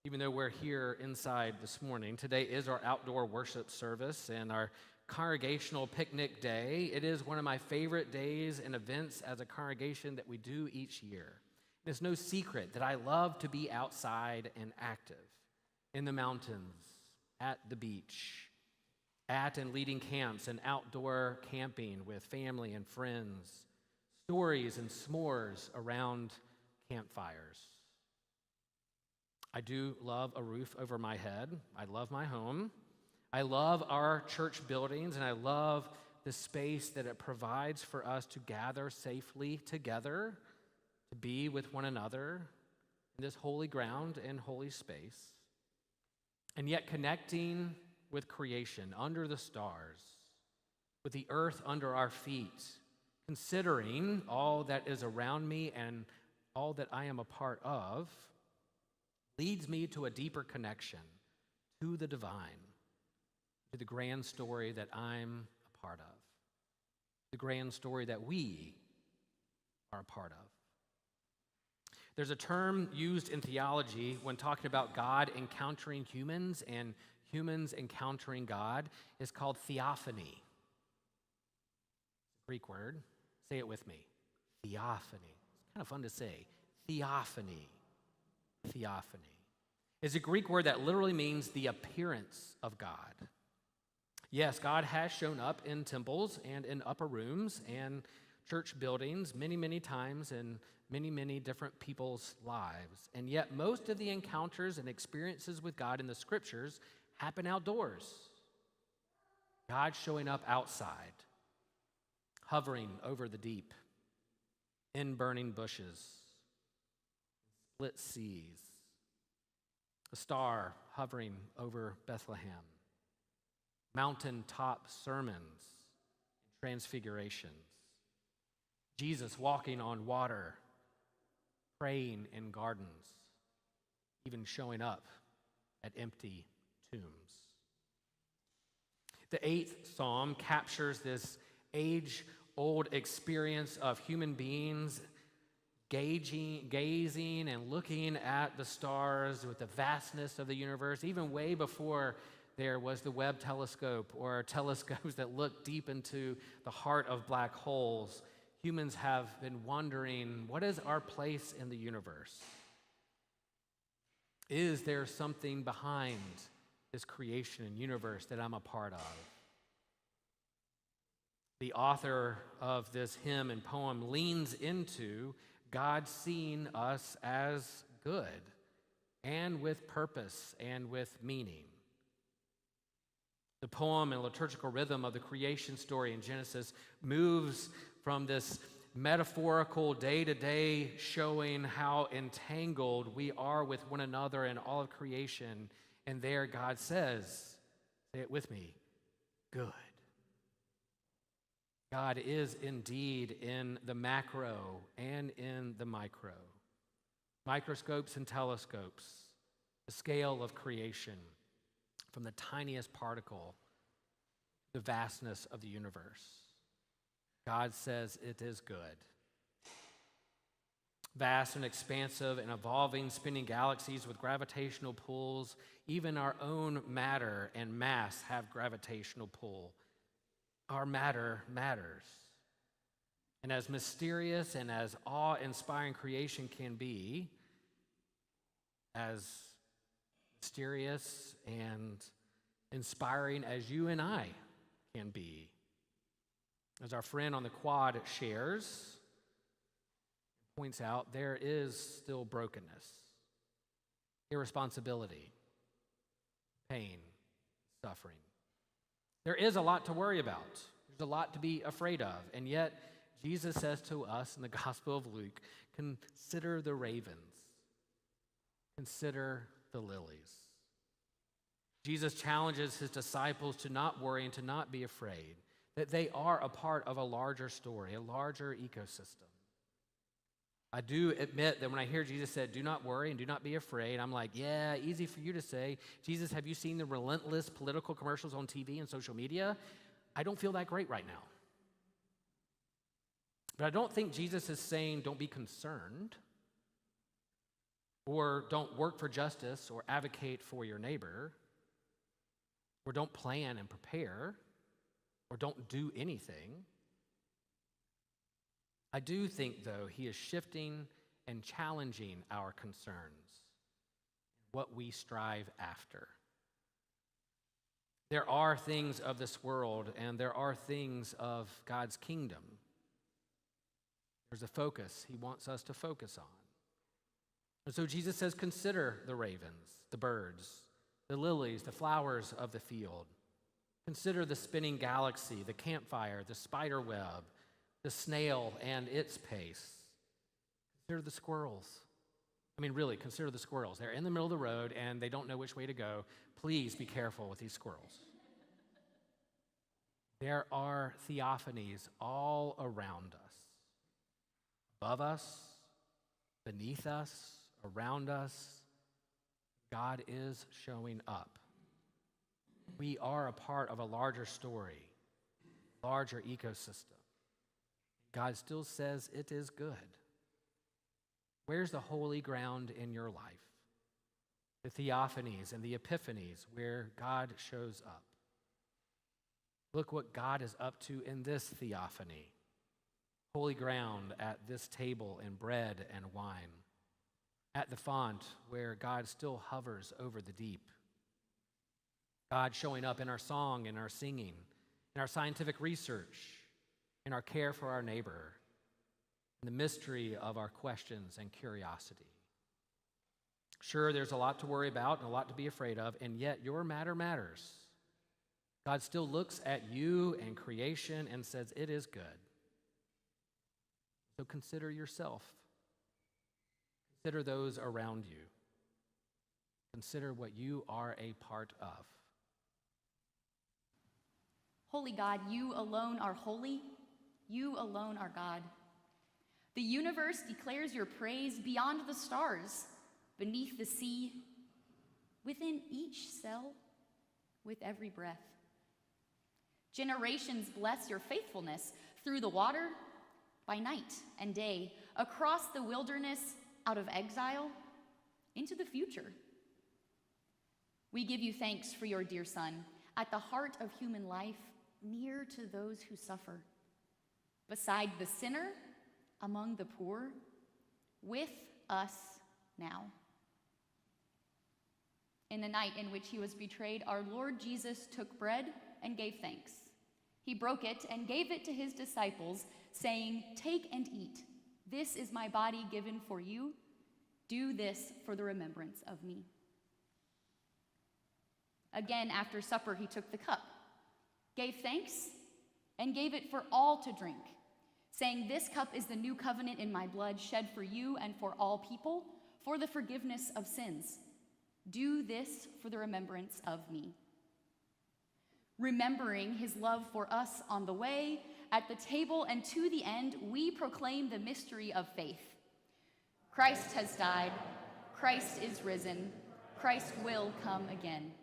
Even though we're here inside this morning, today is our outdoor worship service and our congregational picnic day. It is one of my favorite days and events as a congregation that we do each year. And it's no secret that I love to be outside and active, in the mountains, at the beach, at and leading camps and outdoor camping with family and friends, stories and s'mores around campfires. I do love a roof over my head. I love my home. I love our church buildings, and I love the space that it provides for us to gather safely together, to be with one another in this holy ground and holy space, and yet connecting with creation under the stars, with the earth under our feet, considering all that is around me and all that I am a part of, leads me to a deeper connection to the divine, to the grand story that I'm a part of, the grand story that we are a part of. There's a term used in theology when talking about God encountering humans and humans encountering God. It's called theophany. Greek word. Say it with me. Theophany. It's kind of fun to say. Theophany. Theophany is a Greek word that literally means the appearance of God. Yes, God has shown up in temples and in upper rooms and church buildings many, many times in many, many different people's lives. And yet most of the encounters and experiences with God in the scriptures happen outdoors. God showing up outside, hovering over the deep, in burning bushes, split seas, a star hovering over Bethlehem, mountaintop sermons, transfigurations, Jesus walking on water, praying in gardens, even showing up at empty tombs. The 8th Psalm captures this age-old experience of human beings gazing and looking at the stars with the vastness of the universe, even way before there was the Webb telescope or telescopes that look deep into the heart of black holes. Humans have been wondering, what is our place in the universe? Is there something behind this creation and universe that I'm a part of? The author of this hymn and poem leans into God seeing us as good and with purpose and with meaning. The poem and liturgical rhythm of the creation story in Genesis moves from this metaphorical day-to-day showing how entangled we are with one another in all of creation. And there God says, say it with me, good. God is indeed in the macro and in the micro. Microscopes and telescopes, the scale of creation, from the tiniest particle, the vastness of the universe. God says it is good. Vast and expansive and evolving, spinning galaxies with gravitational pulls. Even our own matter and mass have gravitational pull. Our matter matters. And as mysterious and as awe-inspiring creation can be, as mysterious and inspiring as you and I can be, as our friend on the quad shares, points out, there is still brokenness, irresponsibility, pain, suffering. There is a lot to worry about. There's a lot to be afraid of. And yet, Jesus says to us in the Gospel of Luke, consider the ravens, consider the lilies. Jesus challenges his disciples to not worry and to not be afraid, that they are a part of a larger story, a larger ecosystem. I do admit that when I hear Jesus said, do not worry and do not be afraid, I'm like, yeah, easy for you to say. Jesus, have you seen the relentless political commercials on TV and social media? I don't feel that great right now. But I don't think Jesus is saying don't be concerned. or don't work for justice or advocate for your neighbor, or don't plan and prepare, or don't do anything. I do think, though, he is shifting and challenging our concerns, what we strive after. There are things of this world, and there are things of God's kingdom. There's a focus he wants us to focus on. And so Jesus says, consider the ravens, the birds, the lilies, the flowers of the field. Consider the spinning galaxy, the campfire, the spider web, the snail and its pace. Consider the squirrels. I mean, really, consider the squirrels. They're in the middle of the road and they don't know which way to go. Please be careful with these squirrels. There are theophanies all around us, above us, beneath us, around us. God is showing up. We are a part of a larger story, larger ecosystem. God still says it is good. Where's the holy ground in your life? The theophanies and the epiphanies where God shows up. Look what God is up to in this theophany. Holy ground at this table in bread and wine. At the font where God still hovers over the deep. God showing up in our song, in our singing, in our scientific research, in our care for our neighbor, in the mystery of our questions and curiosity. Sure, there's a lot to worry about and a lot to be afraid of, and yet your matter matters. God still looks at you and creation and says, it is good. So consider yourself. Consider those around you. Consider what you are a part of. Holy God, you alone are holy. You alone are God. The universe declares your praise beyond the stars, beneath the sea, within each cell, with every breath. Generations bless your faithfulness through the water, by night and day, across the wilderness, out of exile, into the future. We give you thanks for your dear Son, at the heart of human life, near to those who suffer, beside the sinner, among the poor, with us now. In the night in which he was betrayed, our Lord Jesus took bread and gave thanks. He broke it and gave it to his disciples, saying, "Take and eat. This is my body given for you. Do this for the remembrance of me." Again, after supper, he took the cup, gave thanks, and gave it for all to drink, saying, "This cup is the new covenant in my blood, shed for you and for all people, for the forgiveness of sins. Do this for the remembrance of me." Remembering his love for us on the way, at the table, and to the end, we proclaim the mystery of faith. Christ has died. Christ is risen. Christ will come again.